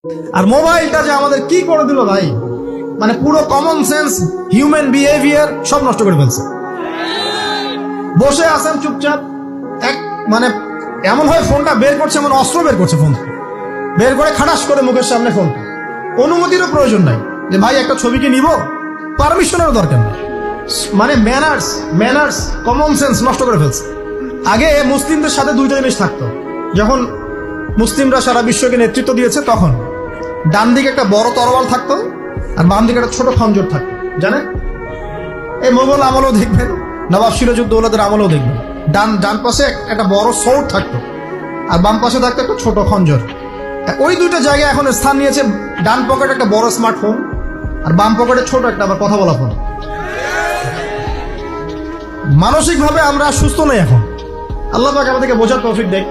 আর মোবাইলটা যে আমাদের কি করে দিল ভাই, মানে পুরো কমন সেন্স, হিউম্যান বিহেভিয়ার সব নষ্ট করে ফেলছে। বসে আছেন চুপচাপ, মানে এমন হয় ফোনটা বের করছে, এমন অস্ত্র বের করছে, ফোন বের করে খাটাস করে মুখের সামনে ফোন, অনুমতিরও প্রয়োজন নাই যে ভাই একটা ছবি কি নিব, পারমিশনেরও দরকার নেই। মানে ম্যানার্স কমন সেন্স নষ্ট করে ফেলছে। আগে মুসলিমদের সাথে দুইটা জিনিস থাকতো, যখন মুসলিমরা সারা বিশ্বকে নেতৃত্ব দিয়েছে তখন ডান দিকে একটা বড় তরোয়াল থাকতো আর বাম দিকে একটা ছোট খঞ্জর থাকতো, জানেন? এই মোগল আমলেও দেখবেন, নবাব সিরাজউদ্দৌলাদের আমলেও দেখবেন, ডান পাশে একটা বড় সৌর থাকতো আর বাম পাশে থাকতো একটা ছোট খঞ্জর। ওই দুইটা জায়গায় এখন স্থান নিয়েছে, ডান পকেটে একটা বড় স্মার্টফোন আর বাম পকেটে ছোট একটা আবার কথা বলা ফোন। মানসিকভাবে আমরা সুস্থ নই এখন। আল্লাহ পাক আমাদেরকে বোঝার তৌফিক দেয়।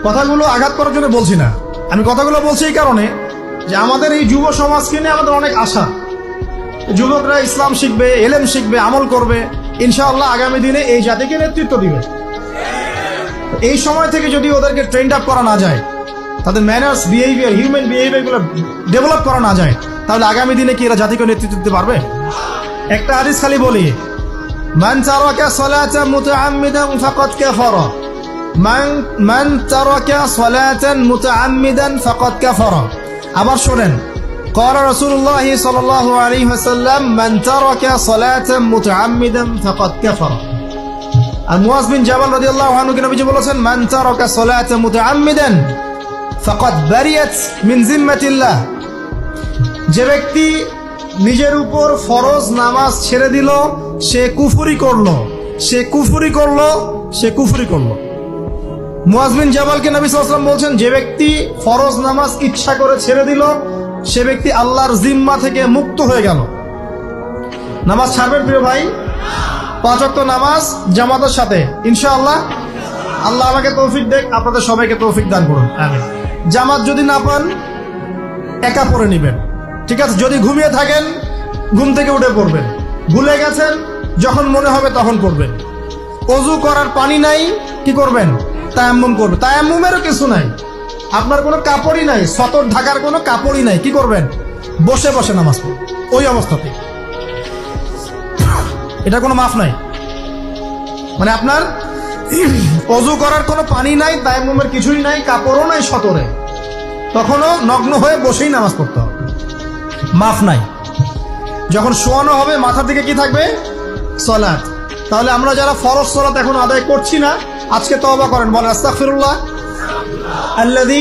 কথাগুলো আঘাত করার জন্য বলছি না, আমি কথাগুলো বলছি এই কারণে যে আমাদের এই যুব সমাজকে নিয়ে আমাদের অনেক আশা। যুবকরা ইসলাম শিখবে, এলেম শিখবে, আমল করবে, ইনশাআল্লাহ আগামী দিনে এই জাতিকে নেতৃত্ব দিবে। এই সময় থেকে যদি ওদেরকে ট্রেন্ড আপ করা না যায়, তাদের ম্যানার্স, বিহেভিয়ার, হিউম্যান বিহেভিয়ারগুলো ডেভেলপ করা না যায়, তাহলে আগামী দিনে কি এরা জাতিকে নেতৃত্ব দিতে পারবে? একটা হাদিস খালি বলি, মান তারাকা সালাতান মুতাআম্মিদান ফাকাদ কাফারা, মান তারাকা সালাতান মুতাআম্মিদান ফাকাদ কাফারা। আবার শুনেন, قال رسول الله صلى الله عليه وسلم من ترك صلاة متعمدا فقد كفر। আর মুয়াজ বিন জাবাল রাদিয়াল্লাহু আনহু কে নবীজি বলেছেন, মান তারাকা সালাতা মুতাআম্মিদান ফাকাদ বারিয়াত মিন জিম্মাতিল্লাহ। যে ব্যক্তি নিজের উপর ফরজ নামাজ ছেড়ে দিল, সে কুফরি করলো, সে কুফরি করলো, সে কুফরি করলো। মুয়াজ বিন জাবালকে নবী সাল্লাল্লাহু আলাইহি ওয়াসাল্লাম বলছেন, যে ব্যক্তি ফরজ নামাজ ইচ্ছা করে ছেড়ে দিল, সে ব্যক্তি আল্লাহর জিম্মা থেকে মুক্ত হয়ে গেল। নামাজ ছাড়বেন প্রিয় ভাই, 5 ওয়াক্ত নামাজ জামাতের সাথে ইনশাআল্লাহ। আল্লাহ আমাকে তৌফিক দেখ, আপনাদের সবাইকে তৌফিক দান করুন, আমিন। জামাত যদি না পান একা পড়ে নেবেন, ঠিক আছে? যদি ঘুমিয়ে থাকেন ঘুম থেকে উঠে পড়বেন, ভুলে গেছেন যখন মনে হবে তখন পড়বেন। ওযু করার পানি নাই, কি করবেন? তায়াম্মুম করবেন। তায়াম্মুমেরও কিছু নাই, আপনার কোনো কাপড়ই নাই, সতর ঢাকার কোনো কাপড়ই নাই, কি করবেন? বসে বসে নামাজ পড়বেন ওই অবস্থাতে। এটা কোনো মাফ নাই, মানে আপনার ওযু করার কোনো পানি নাই, তায়াম্মুমের কিছুই নাই, কাপড়ও নাই সতরে, তখনও নগ্ন হয়ে বসেই নামাজ পড়তে হবে, মাফ নাই। যখন শোয়ানো হবে মাথার দিকে কি থাকবে? সালাত। তাহলে আমরা যারা ফরজ সালাত এখন আদায় করছি না, আজকে তওবা করেন, বলেন আস্তাগফিরুল্লাহ আল্লাযী